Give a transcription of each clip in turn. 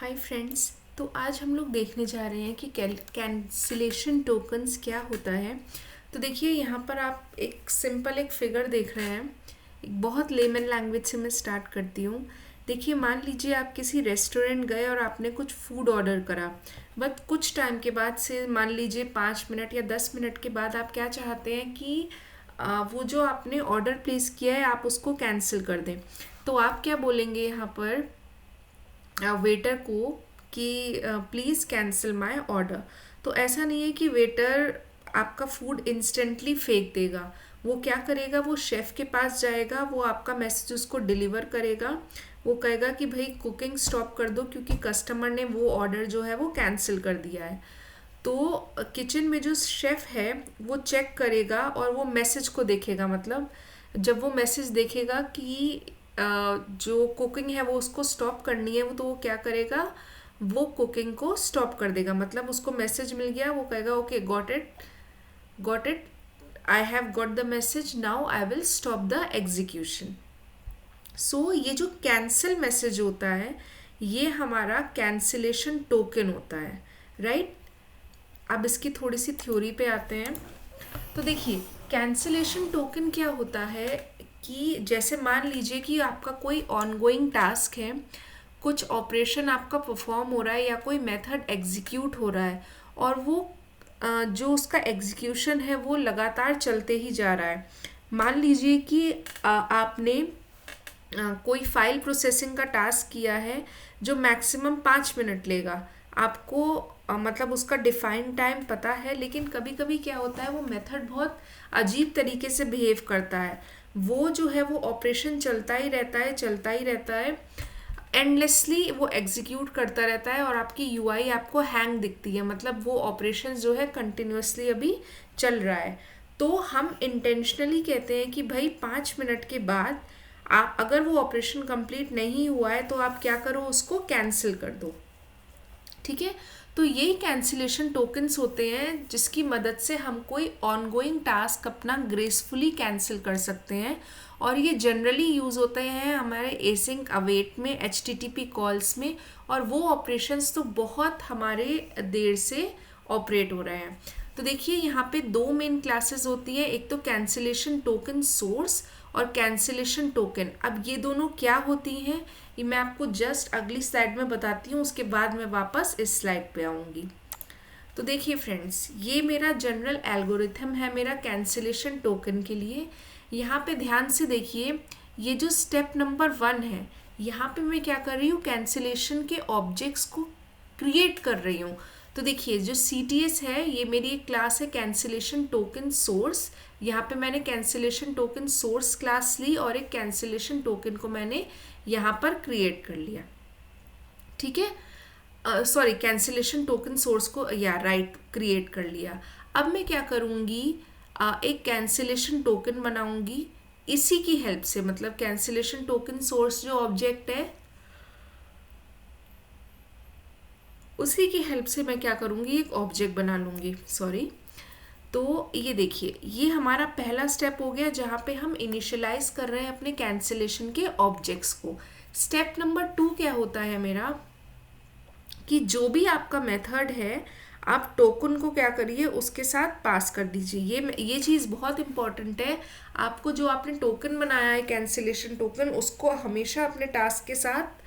Hi friends. तो आज हम लोग देखने जा रहे हैं कि कैंसिलेशन टोकन्स क्या होता है। तो देखिए यहाँ पर आप एक फिगर देख रहे हैं। एक बहुत लेमन लैंग्वेज से मैं स्टार्ट करती हूँ। देखिए मान लीजिए आप किसी रेस्टोरेंट गए और आपने कुछ फूड ऑर्डर करा, बट कुछ टाइम के बाद से मान लीजिए 5 मिनट या 10 मिनट के बाद आप क्या चाहते हैं कि वो जो आपने ऑर्डर प्लेस किया है आप उसको कैंसिल कर दें। तो आप क्या बोलेंगे यहाँ पर वेटर को कि प्लीज़ कैंसिल माय ऑर्डर। तो ऐसा नहीं है कि वेटर आपका फूड इंस्टेंटली फेंक देगा। वो क्या करेगा, वो शेफ़ के पास जाएगा, वो आपका मैसेज उसको डिलीवर करेगा। वो कहेगा कि भाई कुकिंग स्टॉप कर दो क्योंकि कस्टमर ने वो ऑर्डर जो है वो कैंसिल कर दिया है। तो किचन में जो शेफ़ है वो चेक करेगा और वो मैसेज को देखेगा। मतलब जब वो मैसेज देखेगा कि जो कुकिंग है वो उसको स्टॉप करनी है, वो तो वो क्या करेगा, वो कुकिंग को स्टॉप कर देगा। मतलब उसको मैसेज मिल गया, वो कहेगा okay got it, I have got the message, now I will stop the execution. So ये जो कैंसिल मैसेज होता है ये हमारा कैंसिलेशन टोकन होता है, राइट। अब इसकी थोड़ी सी थ्योरी पे आते हैं। तो देखिए कैंसिलेशन टोकन क्या होता है कि जैसे मान लीजिए कि आपका कोई ऑनगोइंग टास्क है, कुछ ऑपरेशन आपका परफॉर्म हो रहा है या कोई मेथड एग्जीक्यूट हो रहा है और वो जो उसका एग्जीक्यूशन है वो लगातार चलते ही जा रहा है। मान लीजिए कि आपने कोई फाइल प्रोसेसिंग का टास्क किया है जो मैक्सिमम 5 मिनट लेगा। आपको मतलब उसका डिफाइंड टाइम पता है, लेकिन कभी कभी क्या होता है वो मेथड बहुत अजीब तरीके से बिहेव करता है। वो जो है वो ऑपरेशन चलता ही रहता है एंडलेसली, वो एग्जीक्यूट करता रहता है और आपकी यूआई आपको हैंग दिखती है। मतलब वो ऑपरेशन जो है कंटिन्यूसली अभी चल रहा है। तो हम इंटेंशनली कहते हैं कि भाई 5 मिनट के बाद आप अगर वो ऑपरेशन कंप्लीट नहीं हुआ है तो आप क्या करो, उसको कैंसिल कर दो। ठीक है। तो यही कैंसिलेशन टोकन्स होते हैं जिसकी मदद से हम कोई ऑनगोइंग टास्क अपना ग्रेसफुली कैंसिल कर सकते हैं। और ये जनरली यूज़ होते हैं हमारे एसिंक अवेट में, एचटीटीपी कॉल्स में। और वो ऑपरेशंस तो बहुत हमारे देर से ऑपरेट हो रहे हैं। तो देखिए यहाँ पे दो मेन क्लासेस होती है, एक तो कैंसिलेशन टोकन सोर्स और कैंसिलेशन टोकन। अब ये दोनों क्या होती हैं ये मैं आपको जस्ट अगली स्लाइड में बताती हूँ, उसके बाद मैं वापस इस स्लाइड पे आऊँगी। तो देखिए फ्रेंड्स, ये मेरा जनरल एल्गोरिथम है मेरा कैंसिलेशन टोकन के लिए। यहाँ पे ध्यान से देखिए, ये जो स्टेप नंबर 1 है, यहाँ पे मैं क्या कर रही हूँ, कैंसिलेशन के ऑब्जेक्ट्स को क्रिएट कर रही हूँ। तो देखिए जो CTS है ये मेरी एक क्लास है कैंसिलेशन टोकन सोर्स। यहाँ पे मैंने कैंसिलेशन टोकन सोर्स क्लास ली और एक कैंसिलेशन टोकन को मैंने यहाँ पर क्रिएट कर लिया। ठीक है, सॉरी, कैंसिलेशन टोकन सोर्स को या राइट क्रिएट कर लिया। अब मैं क्या करूँगी, एक कैंसिलेशन टोकन बनाऊँगी इसी की हेल्प से। मतलब कैंसिलेशन टोकन सोर्स जो ऑब्जेक्ट है उसी की हेल्प से मैं क्या करूँगी, एक ऑब्जेक्ट बना लूँगी। सॉरी। तो ये देखिए ये हमारा पहला स्टेप हो गया जहाँ पे हम इनिशियलाइज कर रहे हैं अपने कैंसिलेशन के ऑब्जेक्ट्स को। स्टेप नंबर 2 क्या होता है मेरा, कि जो भी आपका मेथड है आप टोकन को क्या करिए, उसके साथ पास कर दीजिए। ये चीज़ बहुत इंपॉर्टेंट है। आपको जो आपने टोकन बनाया है कैंसिलेशन टोकन, उसको हमेशा अपने टास्क के साथ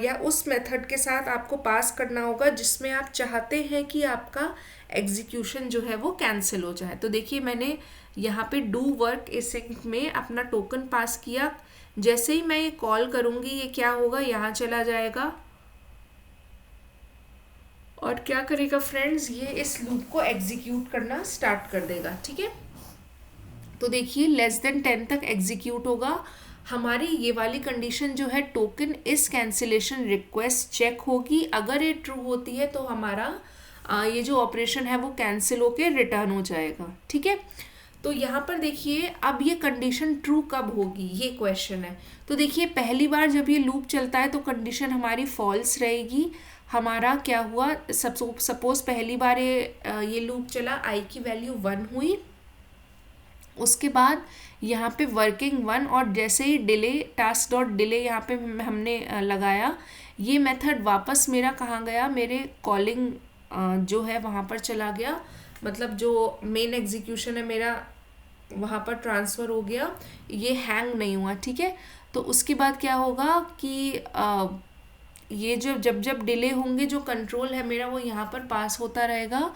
या उस मेथड के साथ आपको पास करना होगा जिसमें आप चाहते हैं कि आपका एग्जीक्यूशन जो है वो कैंसिल हो जाए। तो देखिए मैंने यहाँ पे डू वर्क एसिंक में अपना टोकन पास किया। जैसे ही मैं ये कॉल करूँगी ये क्या होगा, यहाँ चला जाएगा और क्या करेगा फ्रेंड्स, ये इस लूप को एग्जीक्यूट करना स्टार्ट कर देगा। ठीक है। तो देखिए <10 तक एग्जीक्यूट होगा। हमारी ये वाली कंडीशन जो है टोकन इस कैंसिलेशन रिक्वेस्ट चेक होगी। अगर ये ट्रू होती है तो हमारा ये जो ऑपरेशन है वो कैंसिल होके रिटर्न हो जाएगा। ठीक है। तो यहाँ पर देखिए अब ये कंडीशन ट्रू कब होगी ये क्वेश्चन है। तो देखिए पहली बार जब ये लूप चलता है तो कंडीशन हमारी फॉल्स रहेगी। हमारा क्या हुआ, सपोज पहली बार ये लूप चला, i की वैल्यू 1 हुई। उसके बाद यहाँ पे वर्किंग 1 और जैसे ही डिले टास्क डॉट डिले यहाँ पे हमने लगाया, ये मेथड वापस मेरा कहाँ गया, मेरे कॉलिंग जो है वहाँ पर चला गया, मतलब जो मेन एग्जीक्यूशन है मेरा वहाँ पर ट्रांसफ़र हो गया, ये हैंग नहीं हुआ, ठीक है। तो उसके बाद क्या होगा कि ये जो जब जब डिले होंगे जो कंट्रोल है मेरा वो यहाँ पर पास होता रहेगा,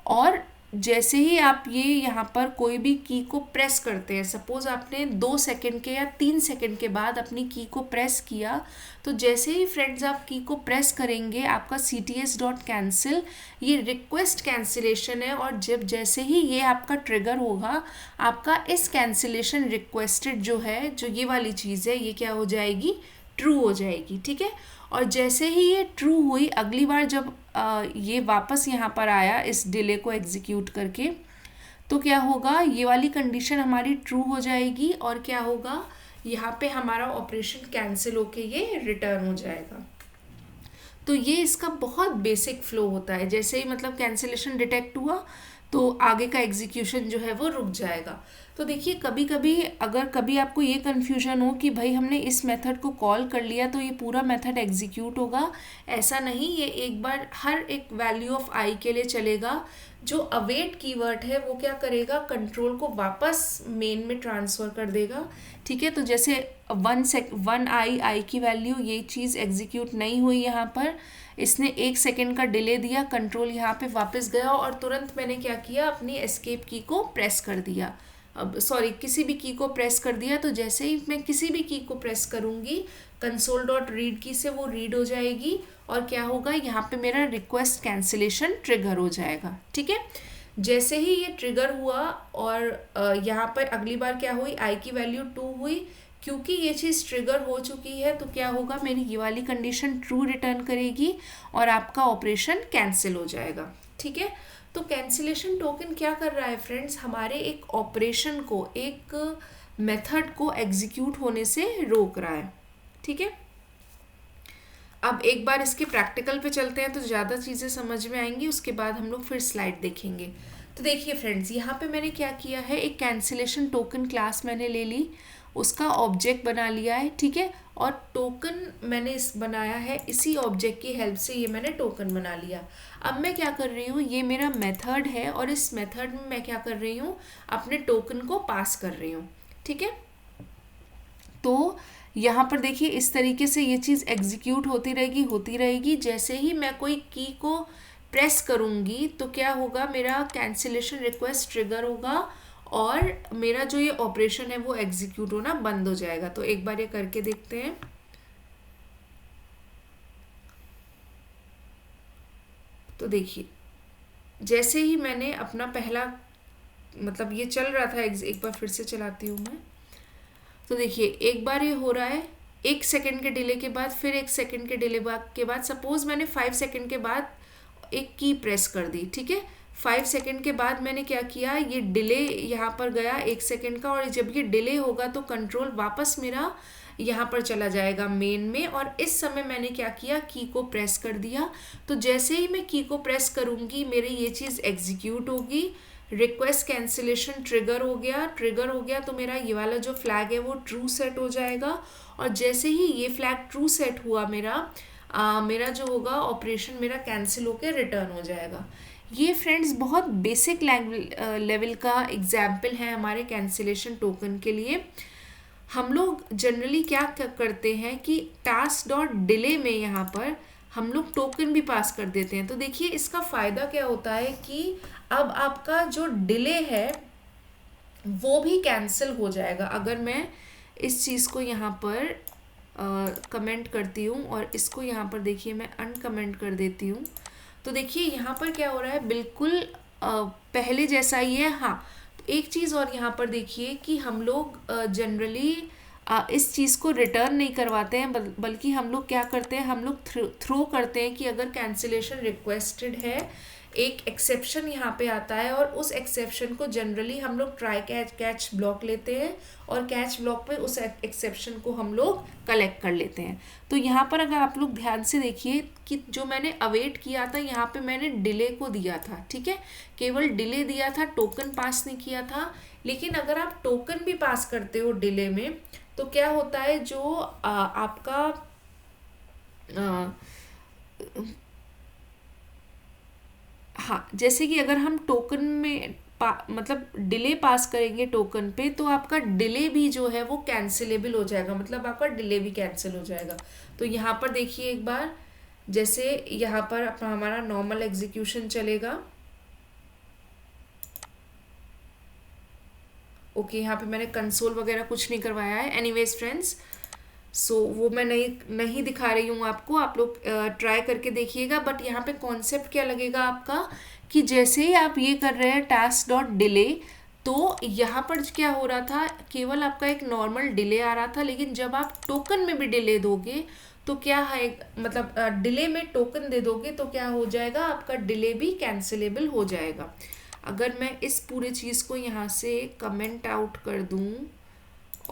और जैसे ही आप ये यहाँ पर कोई भी की को प्रेस करते हैं, सपोज आपने 2 सेकंड के या 3 सेकंड के बाद अपनी की को प्रेस किया, तो जैसे ही फ्रेंड्स आप की को प्रेस करेंगे आपका cts.cancel ये रिक्वेस्ट कैंसिलेशन है, और जब जैसे ही ये आपका ट्रिगर होगा आपका इस कैंसिलेशन रिक्वेस्टेड जो है, जो ये वाली चीज़ है, ये क्या हो जाएगी, ट्रू हो जाएगी, ठीक है। और जैसे ही ये ट्रू हुई, अगली बार जब ये वापस यहाँ पर आया इस डिले को एग्जीक्यूट करके, तो क्या होगा, ये वाली कंडीशन हमारी ट्रू हो जाएगी, और क्या होगा, यहाँ पे हमारा ऑपरेशन कैंसिल होके ये रिटर्न हो जाएगा। तो ये इसका बहुत बेसिक फ्लो होता है, जैसे ही मतलब कैंसिलेशन डिटेक्ट हुआ तो आगे का एग्जीक्यूशन जो है वो रुक जाएगा। तो देखिए कभी कभी अगर कभी आपको ये कन्फ्यूजन हो कि भाई हमने इस मेथड को कॉल कर लिया तो ये पूरा मेथड एग्जीक्यूट होगा, ऐसा नहीं, ये एक बार हर एक वैल्यू ऑफ आई के लिए चलेगा। जो अवेट कीवर्ड है वो क्या करेगा, कंट्रोल को वापस मेन में ट्रांसफ़र कर देगा, ठीक है। तो जैसे 1 आई की वैल्यू, ये चीज़ एग्जीक्यूट नहीं हुई, यहाँ पर इसने 1 सेकेंड का डिले दिया, कंट्रोल यहाँ पे वापस गया और तुरंत मैंने क्या किया, अपनी एस्केप की को प्रेस कर दिया, अब सॉरी किसी भी की को प्रेस कर दिया। तो जैसे ही मैं किसी भी की को प्रेस करूँगी console.read की से वो रीड हो जाएगी, और क्या होगा, यहाँ पे मेरा रिक्वेस्ट कैंसिलेशन ट्रिगर हो जाएगा, ठीक है। जैसे ही ये ट्रिगर हुआ और यहाँ पर अगली बार क्या हुई, आई की वैल्यू 2 हुई, क्योंकि ये चीज़ ट्रिगर हो चुकी है तो क्या होगा, मेरी ये वाली कंडीशन ट्रू रिटर्न करेगी और आपका ऑपरेशन कैंसिल हो जाएगा, ठीक है। तो कैंसिलेशन टोकन क्या कर रहा है फ्रेंड्स, हमारे एक ऑपरेशन को, एक मेथड को एग्जीक्यूट होने से रोक रहा है, ठीक है। अब एक बार इसके प्रैक्टिकल पे चलते हैं तो ज़्यादा चीज़ें समझ में आएंगी, उसके बाद हम लोग फिर स्लाइड देखेंगे। तो देखिए फ्रेंड्स, यहाँ पे मैंने क्या किया है, एक कैंसिलेशन टोकन क्लास मैंने ले ली, उसका ऑब्जेक्ट बना लिया है, ठीक है, और टोकन मैंने इस बनाया है, इसी ऑब्जेक्ट की हेल्प से ये मैंने टोकन बना लिया। अब मैं क्या कर रही हूँ, ये मेरा मेथड है और इस मेथड में मैं क्या कर रही हूँ, अपने टोकन को पास कर रही हूँ, ठीक है। तो यहाँ पर देखिए इस तरीके से ये चीज़ एग्जीक्यूट होती रहेगी। जैसे ही मैं कोई की को प्रेस करूँगी तो क्या होगा, मेरा कैंसिलेशन रिक्वेस्ट ट्रिगर होगा और मेरा जो ये ऑपरेशन है वो एग्जीक्यूट होना बंद हो जाएगा। तो एक बार ये करके देखते हैं। तो देखिए जैसे ही मैंने अपना पहला, मतलब ये चल रहा था, एक बार फिर से चलाती हूँ मैं। तो देखिए एक बार ये हो रहा है 1 सेकंड के डिले के बाद, फिर 1 सेकंड के डिले के बाद, सपोज मैंने 5 सेकंड के बाद एक की प्रेस कर दी, ठीक है। 5 सेकंड के बाद मैंने क्या किया, ये डिले यहाँ पर गया 1 सेकंड का, और जब ये डिले होगा तो कंट्रोल वापस मेरा यहाँ पर चला जाएगा मेन में, और इस समय मैंने क्या किया, की को प्रेस कर दिया। तो जैसे ही मैं की को प्रेस करूँगी मेरी ये चीज़ एग्जीक्यूट होगी, रिक्वेस्ट कैंसिलेशन ट्रिगर हो गया तो मेरा ये वाला जो फ्लैग है वो ट्रू सेट हो जाएगा। और जैसे ही ये फ्लैग ट्रू सेट हुआ मेरा जो होगा ऑपरेशन मेरा कैंसिल होकर रिटर्न हो जाएगा। ये फ्रेंड्स बहुत बेसिक लेवल का एग्जाम्पल है हमारे कैंसिलेशन टोकन के लिए। हम लोग जनरली क्या करते हैं कि task.delay में यहाँ पर हम लोग टोकन भी पास कर देते हैं। तो देखिए इसका फ़ायदा क्या होता है कि अब आपका जो डिले है वो भी कैंसिल हो जाएगा। अगर मैं इस चीज़ को यहाँ पर कमेंट करती हूँ और इसको यहाँ पर देखिए मैं अनकमेंट कर देती हूँ, तो देखिए यहाँ पर क्या हो रहा है, बिल्कुल पहले जैसा ही है। हाँ, तो एक चीज़ और यहाँ पर देखिए कि हम लोग जनरली इस चीज़ को रिटर्न नहीं करवाते हैं, बल्कि हम लोग क्या करते हैं, हम लोग थ्रो करते हैं कि अगर कैंसिलेशन रिक्वेस्टेड है, एक एक्सेप्शन यहाँ पे आता है और उस एक्सेप्शन को जनरली हम लोग ट्राई कैच ब्लॉक लेते हैं और कैच ब्लॉक पे उस एक्सेप्शन को हम लोग कलेक्ट कर लेते हैं। तो यहाँ पर अगर आप लोग ध्यान से देखिए कि जो मैंने अवेट किया था यहाँ पे मैंने डिले को दिया था, ठीक है, केवल डिले दिया था, टोकन पास नहीं किया था। लेकिन अगर आप टोकन भी पास करते हो डिले में तो क्या होता है, जो आपका अ, हाँ, जैसे कि अगर हम टोकन में मतलब डिले पास करेंगे टोकन पे, तो आपका डिले भी जो है वो कैंसिलेबल हो जाएगा, मतलब आपका डिले भी कैंसिल हो जाएगा। तो यहाँ पर देखिए एक बार, जैसे यहाँ पर हमारा नॉर्मल एग्जीक्यूशन चलेगा। ओके, यहाँ पे मैंने कंसोल वगैरह कुछ नहीं करवाया है। एनीवेज फ्रेंड्स, सो वो मैं नहीं नहीं दिखा रही हूँ आपको, आप लोग ट्राई करके देखिएगा। बट यहाँ पे कॉन्सेप्ट क्या लगेगा आपका, कि जैसे ही आप ये कर रहे हैं टास्क डॉट डिले, तो यहाँ पर क्या हो रहा था, केवल आपका एक नॉर्मल डिले आ रहा था, लेकिन जब आप टोकन में भी डिले दोगे तो क्या है, मतलब डिले में टोकन दे दोगे तो क्या हो जाएगा, आपका डिले भी कैंसिलेबल हो जाएगा। अगर मैं इस पूरे चीज़ को यहाँ से कमेंट आउट कर दूँ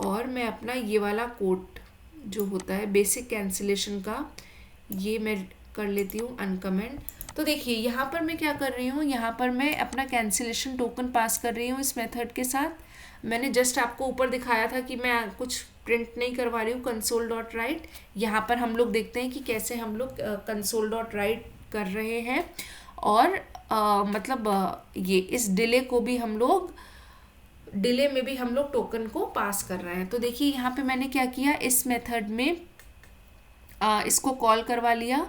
और मैं अपना ये वाला कोड जो होता है बेसिक कैंसिलेशन का, ये मैं कर लेती हूँ अनकमेंट। तो देखिए यहाँ पर मैं क्या कर रही हूँ, यहाँ पर मैं अपना कैंसिलेशन टोकन पास कर रही हूँ इस मेथड के साथ। मैंने जस्ट आपको ऊपर दिखाया था कि मैं कुछ प्रिंट नहीं करवा रही हूँ, कंसोल डॉट राइट। यहाँ पर हम लोग देखते हैं कि कैसे हम लोग कंसोल डॉट राइट कर रहे हैं, और मतलब ये इस डिले को भी हम लोग, डिले में भी हम लोग टोकन को पास कर रहे हैं। तो देखिए यहाँ पे मैंने क्या किया, इस मेथड में इसको कॉल करवा लिया,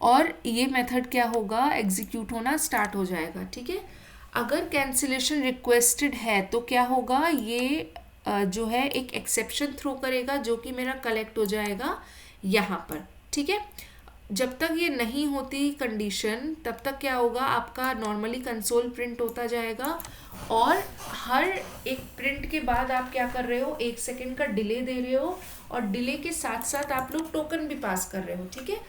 और ये मेथड क्या होगा, एग्जीक्यूट होना स्टार्ट हो जाएगा। ठीक है, अगर कैंसिलेशन रिक्वेस्टेड है तो क्या होगा, ये जो है एक एक्सेप्शन थ्रो करेगा, जो कि मेरा कलेक्ट हो जाएगा यहाँ पर। ठीक है, जब तक ये नहीं होती कंडीशन, तब तक क्या होगा, आपका नॉर्मली कंसोल प्रिंट होता जाएगा, और हर एक प्रिंट के बाद आप क्या कर रहे हो, 1 सेकेंड का डिले दे रहे हो, और डिले के साथ साथ आप लोग टोकन भी पास कर रहे हो। ठीक है,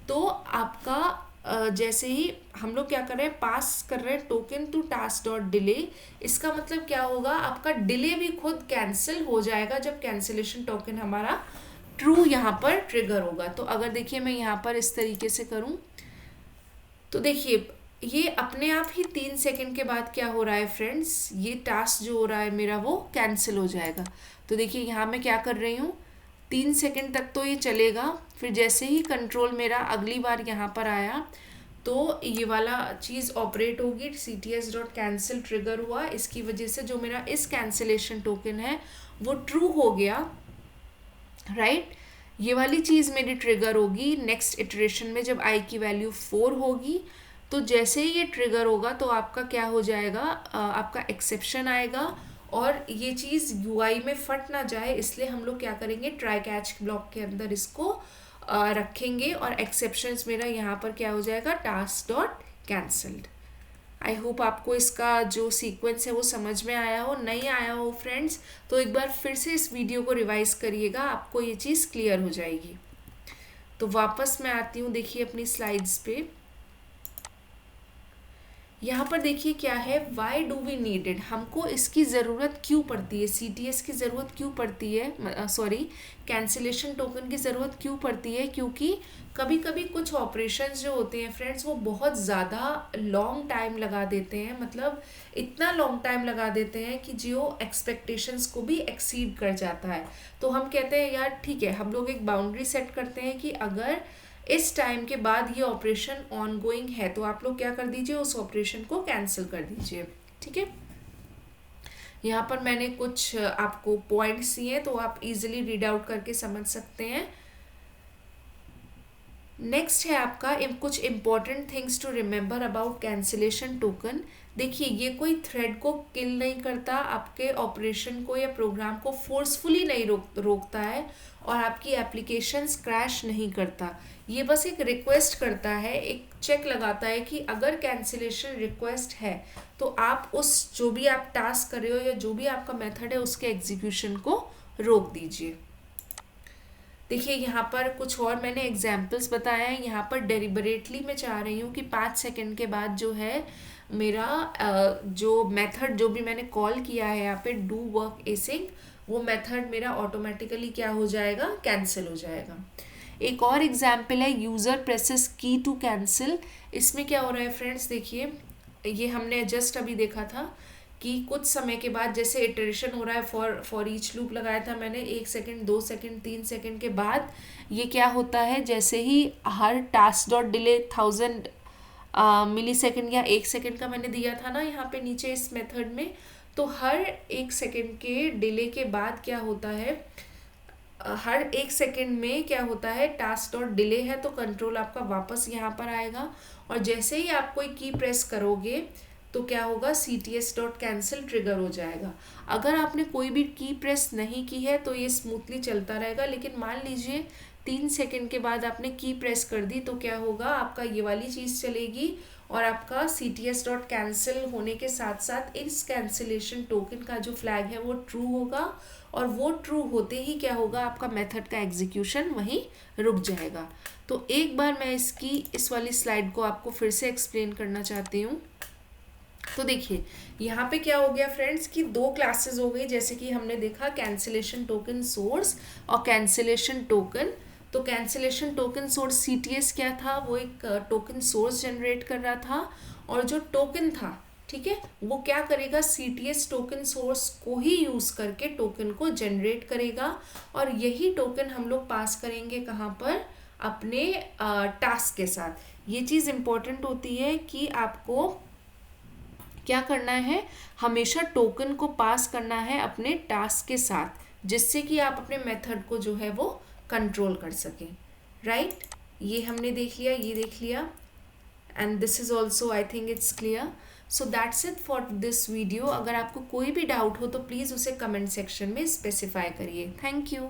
तो आपका जैसे ही हम लोग क्या कर रहे हैं, पास कर रहे हैं token to task dot delay, इसका मतलब क्या होगा, आपका डिले भी खुद कैंसिल हो जाएगा जब कैंसिलेशन टोकन हमारा ट्रू यहाँ पर ट्रिगर होगा। तो अगर देखिए मैं यहाँ पर इस तरीके से करूँ, तो देखिए ये अपने आप ही 3 सेकंड के बाद क्या हो रहा है फ्रेंड्स, ये टास्क जो हो रहा है मेरा वो कैंसिल हो जाएगा। तो देखिए यहाँ मैं क्या कर रही हूँ, 3 सेकंड तक तो ये चलेगा, फिर जैसे ही कंट्रोल मेरा अगली बार यहाँ पर आया, तो ये वाला चीज़ ऑपरेट होगी, CTS डॉट कैंसिल ट्रिगर हुआ, इसकी वजह से जो मेरा इस कैंसिलेशन टोकन है वो ट्रू हो गया। राइट, ये वाली चीज़ मेरी ट्रिगर होगी नेक्स्ट इटरेशन में, जब i की वैल्यू 4 होगी। तो जैसे ही ये ट्रिगर होगा तो आपका क्या हो जाएगा, आपका एक्सेप्शन आएगा, और ये चीज़ UI में फट ना जाए, इसलिए हम लोग क्या करेंगे, ट्राई कैच ब्लॉक के अंदर इसको रखेंगे, और एक्सेप्शंस मेरा यहाँ पर क्या हो जाएगा, task dot cancelled. I hope आपको इसका जो सीक्वेंस है वो समझ में आया हो। नहीं आया हो फ्रेंड्स, तो एक बार फिर से इस वीडियो को रिवाइज करिएगा, आपको ये चीज़ क्लियर हो जाएगी। तो वापस मैं आती हूँ, देखिए अपनी स्लाइड्स पे, यहाँ पर देखिए क्या है, why do we need it, हमको इसकी ज़रूरत क्यों पड़ती है, CTS की ज़रूरत क्यों पड़ती है, सॉरी कैंसिलेशन टोकन की ज़रूरत क्यों पड़ती है, क्योंकि कभी कभी कुछ ऑपरेशंस जो होते हैं फ्रेंड्स वो बहुत ज़्यादा लॉन्ग टाइम लगा देते हैं, मतलब इतना लॉन्ग टाइम लगा देते हैं कि जो एक्सपेक्टेशंस को भी एक्सीड कर जाता है। तो हम कहते हैं यार ठीक है, हम लोग एक बाउंड्री सेट करते हैं कि अगर इस टाइम के बाद ये ऑपरेशन ऑनगोइंग है तो आप लोग क्या कर दीजिए, उस ऑपरेशन को कैंसिल कर दीजिए। ठीक है, यहाँ पर मैंने कुछ आपको पॉइंट्स दिए तो आप इजीली रीड आउट करके समझ सकते हैं। नेक्स्ट है आपका कुछ important things to remember about cancellation token. देखिए ये कोई थ्रेड को किल नहीं करता, आपके ऑपरेशन को या प्रोग्राम को फोर्सफुली नहीं रोकता है, और आपकी एप्लीकेशंस क्रैश नहीं करता। ये बस एक रिक्वेस्ट करता है, एक चेक लगाता है कि अगर कैंसिलेशन रिक्वेस्ट है तो आप उस जो भी आप टास्क कर रहे हो या जो भी आपका मेथड है उसके एग्जीक्यूशन को रोक दीजिए। देखिए यहाँ पर कुछ और मैंने एग्जाम्पल्स बताया है। यहाँ पर डेलिबरेटली मैं चाह रही हूँ कि 5 सेकंड के बाद जो है मेरा जो मेथड जो भी मैंने कॉल किया है यहाँ पे डू वर्क एसिंग, वो मेथड मेरा ऑटोमेटिकली क्या हो जाएगा, कैंसिल हो जाएगा। एक और एग्जाम्पल है यूज़र प्रेसेस की टू कैंसिल। इसमें क्या हो रहा है फ्रेंड्स, देखिए ये हमने जस्ट अभी देखा था कि कुछ समय के बाद जैसे इटरेशन हो रहा है, फॉर ईच लूप लगाया था मैंने 1 सेकेंड, 2 सेकेंड, 3 सेकेंड के बाद ये क्या होता है, जैसे ही हर टास्क डॉट डिले 1000 मिली सेकेंड या 1 सेकेंड का मैंने दिया था ना यहाँ पे नीचे इस मेथड में, तो हर 1 सेकेंड के डिले के बाद क्या होता है, हर 1 सेकेंड में क्या होता है, टास्क डॉट डिले है तो कंट्रोल आपका वापस यहाँ पर आएगा, और जैसे ही आप कोई की प्रेस करोगे तो क्या होगा, CTS डॉट कैंसिल ट्रिगर हो जाएगा। अगर आपने कोई भी की प्रेस नहीं की है तो ये स्मूथली चलता रहेगा, लेकिन मान लीजिए 3 सेकेंड के बाद आपने की प्रेस कर दी तो क्या होगा, आपका ये वाली चीज़ चलेगी और आपका CTS डॉट कैंसिल होने के साथ साथ इस कैंसिलेशन टोकन का जो फ्लैग है वो ट्रू होगा, और वो ट्रू होते ही क्या होगा, आपका मेथड का एग्जीक्यूशन वहीं रुक जाएगा। तो एक बार मैं इसकी इस वाली स्लाइड को आपको फिर से एक्सप्लेन करना चाहती हूँ। तो देखिए यहाँ पे क्या हो गया फ्रेंड्स कि 2 क्लासेस हो गई, जैसे कि हमने देखा कैंसिलेशन टोकन सोर्स और कैंसिलेशन टोकन। तो कैंसिलेशन टोकन सोर्स CTS क्या था, वो एक टोकन सोर्स जनरेट कर रहा था, और जो टोकन था, ठीक है, वो क्या करेगा, CTS टोकन सोर्स को ही यूज़ करके टोकन को जनरेट करेगा, और यही टोकन हम लोग पास करेंगे कहाँ पर, अपने टास्क के साथ। ये चीज़ इम्पोर्टेंट होती है कि आपको क्या करना है, हमेशा टोकन को पास करना है अपने टास्क के साथ, जिससे कि आप अपने मेथड को जो है वो कंट्रोल कर सकें, राइट। ये हमने देख लिया, ये देख लिया, and this is also I think it's clear. So that's it for this video. अगर आपको कोई भी डाउट हो तो प्लीज़ उसे कमेंट सेक्शन में स्पेसिफाई करिए। Thank you.